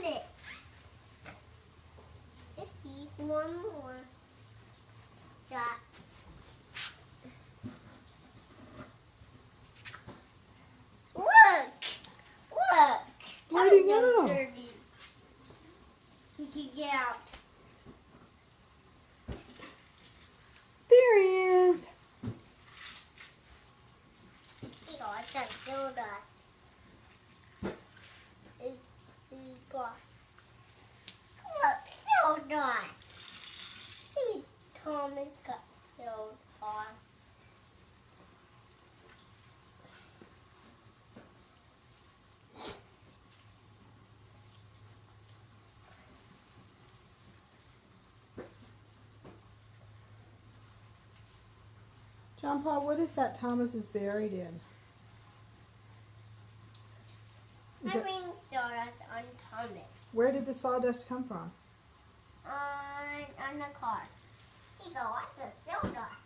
Thomas. Let's use one more. Got. Look! Look! Where'd he go? Dirty. He can get out. There he is. He got that sawdust. He's got. Look, sawdust. See, Thomas got sawdust. John Paul, what is that Thomas is buried in? I mean sawdust on Thomas. Where did the sawdust come from? On the car. He got lots of sawdust.